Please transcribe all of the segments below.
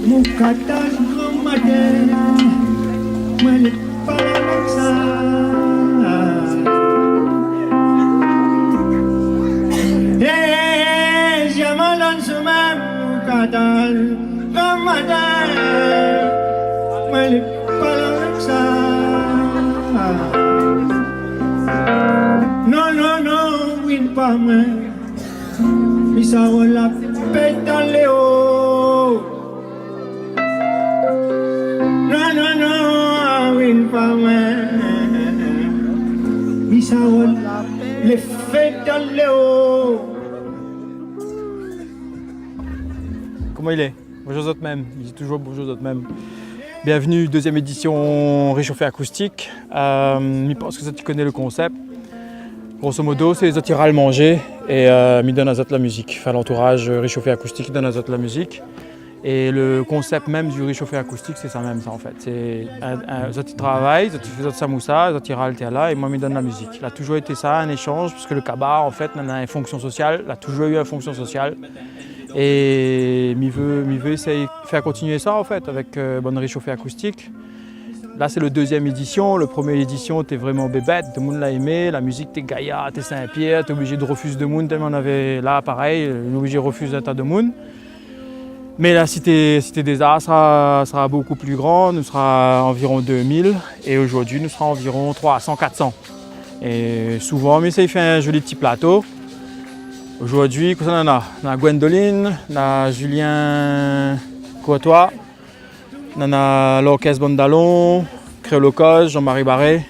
Mukatan Ramadan Malik Palaksa Jamalan Sumam Mukatan Ramadan Malik Palaksa No Win Pame Misawala Petaleo Les fêtes dans Léo. Comment il est? Bonjour aux autres mêmes, il dit toujours bonjour aux autres mêmes. Bienvenue, deuxième édition réchauffée acoustique. Je pense que ça, tu connais le concept. Grosso modo, c'est les autres à le manger et ils donnent à la musique. Enfin, l'entourage réchauffé acoustique donne à la musique. Et le concept même du réchauffé acoustique, c'est ça même, ça en fait. C'est ils travaillent, ils font ça moussa, ils râlent là et moi, ils me donnent la musique. Il a toujours été ça, un échange, parce que le kabar, en fait, a une fonction sociale, il a toujours eu une fonction sociale. Et il veut essayer de faire continuer ça, en fait, avec bonne réchauffé acoustique. Là, c'est le deuxième édition. Le premier édition, t'es vraiment bébête, tout le monde l'a aimé. La musique, t'es Gaïa, t'es Saint-Pierre, t'es obligé de refuser de monde, tellement on avait là, pareil, on est obligé de refuser un tas de monde. Mais la cité des Arts sera beaucoup plus grande, nous sera environ 2000 et aujourd'hui nous serons environ 300-400. Et souvent, mais ça il fait un joli petit plateau. Aujourd'hui, qu'est-ce qu'on en a? On a Gwendoline, on a Julien Courtois, on a l'orchestre Bondalon, Créolocos, Jean-Marie Barré,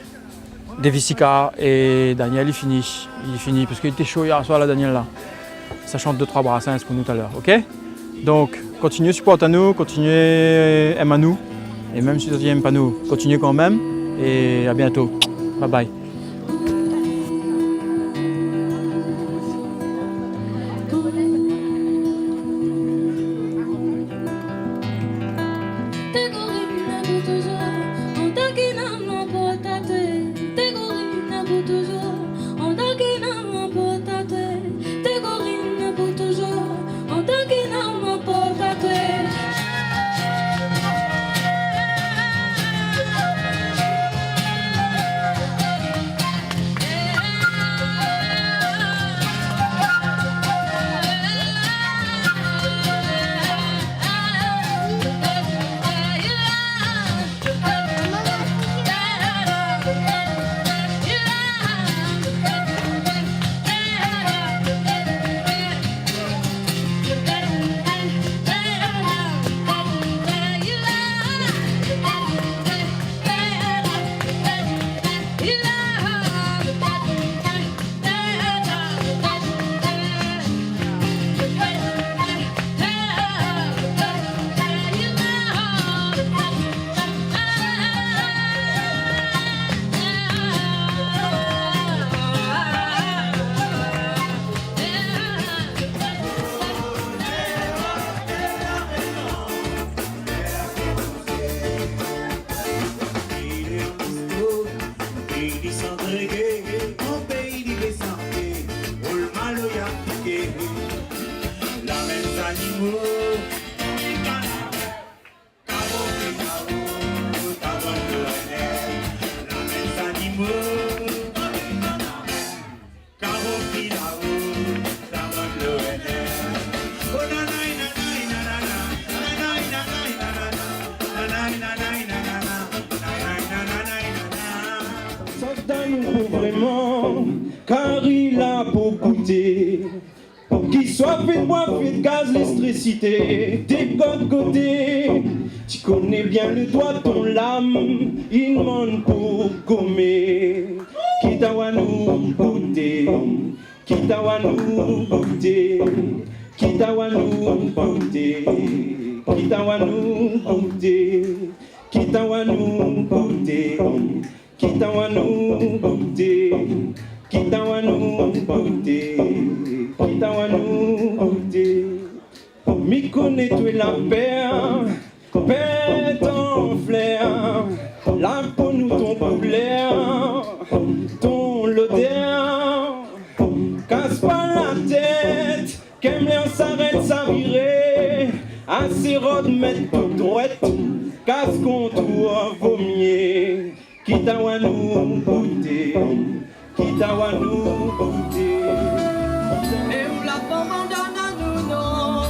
Devisika et Daniel il finit parce qu'il était chaud hier soir là Daniel là. Ça chante 2-3 brassins pour nous tout à l'heure, ok? Donc, continuez, supportez nous, continuez, aimez nous. Et même si vous n'aimez pas nous, continuez quand même. Et à bientôt. Bye bye. Vraiment, car il a pour goûter, pour qu'il soit fait de bois, fait de gaz, l'électricité, des côté. Tu connais bien le doigt, ton lame, il demande pour gommer. Kitawanou goûter, Kitawanou goûter, Kitawanou goûter, Kitawanou goûter, Kitawanou goûter. Kitawanou goûter, Kitawanou goûter, Kitawanou goûter. Mi connais tu la paix, Pète en flair, la peau nous ton poulet, ton l'odeur, casse pas la tête, qu'aime l'air s'arrête, ça virer, assez rod mettre toute droite, casse contre vommier, quitte à nous goûter, quitte à nous goûter. Et où la pomme en donne à nous, non.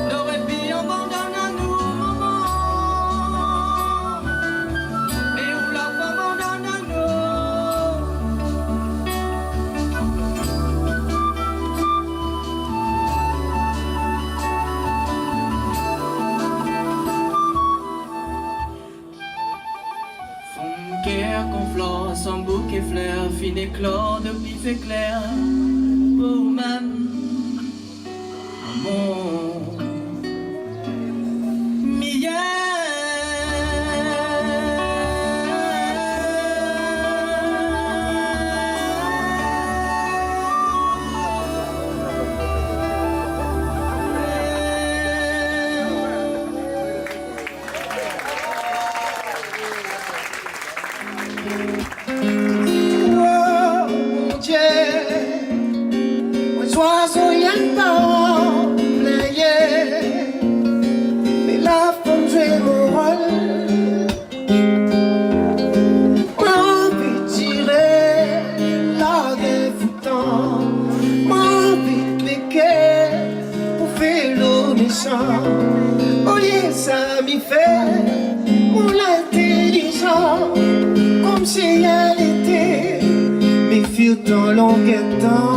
Le répit en donne à nous, maman. Et où la pomme en donne à Femme guerre qu'on flore, son bouquet fleur, fin éclore de pif éclair. Oh man, mon oiseaux y'en pas playé, mais la femme jouait mon rôle. Moi puis tirer la défoutant, moi puis piquer pour faire l'eau méchant. Au lieu ça m'y fait pour l'intelligent, comme si elle était mes fils dans l'enquêtant.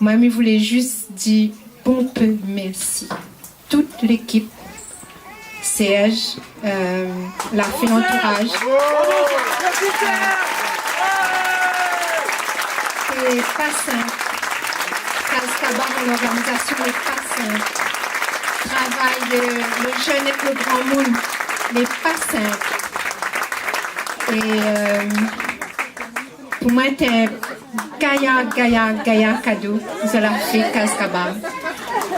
Moi, je voulais juste dire bon peu merci. Toute l'équipe, Serge, la fait l'entourage. C'est pas simple. Cascaba dans l'organisation n'est pas simple. Travail le jeune et le grand monde n'est pas simple. Et pour moi, c'est Gaïa cadeau, ça l'a fait Cascaba.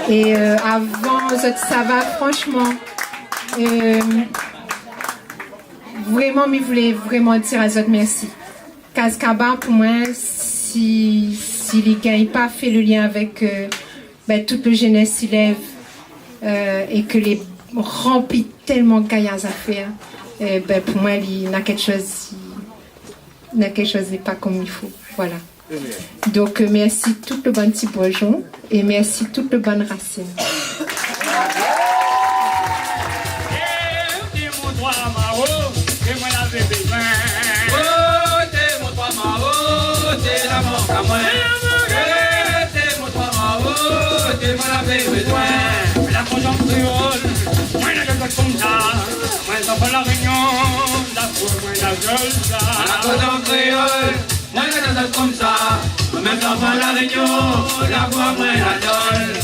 Et avant, ça va franchement. Vraiment, je voulais vraiment dire à eux merci. Cascaba, pour moi, si les gars n'ont pas fait le lien avec toute la jeunesse s'y lève et que les remplit tellement Gaïa à faire, pour moi, il y a quelque chose n'est pas comme il faut. Voilà. Donc, merci tout le bon petit bourgeon et merci toute le bonne racine. La conjoncture, moi je comme ça, moi ça fait la réunion, la foule, moi la gueule ça. La conjoncture, moi je comme ça, même ça fait la réunion, la voix, moi la gueule.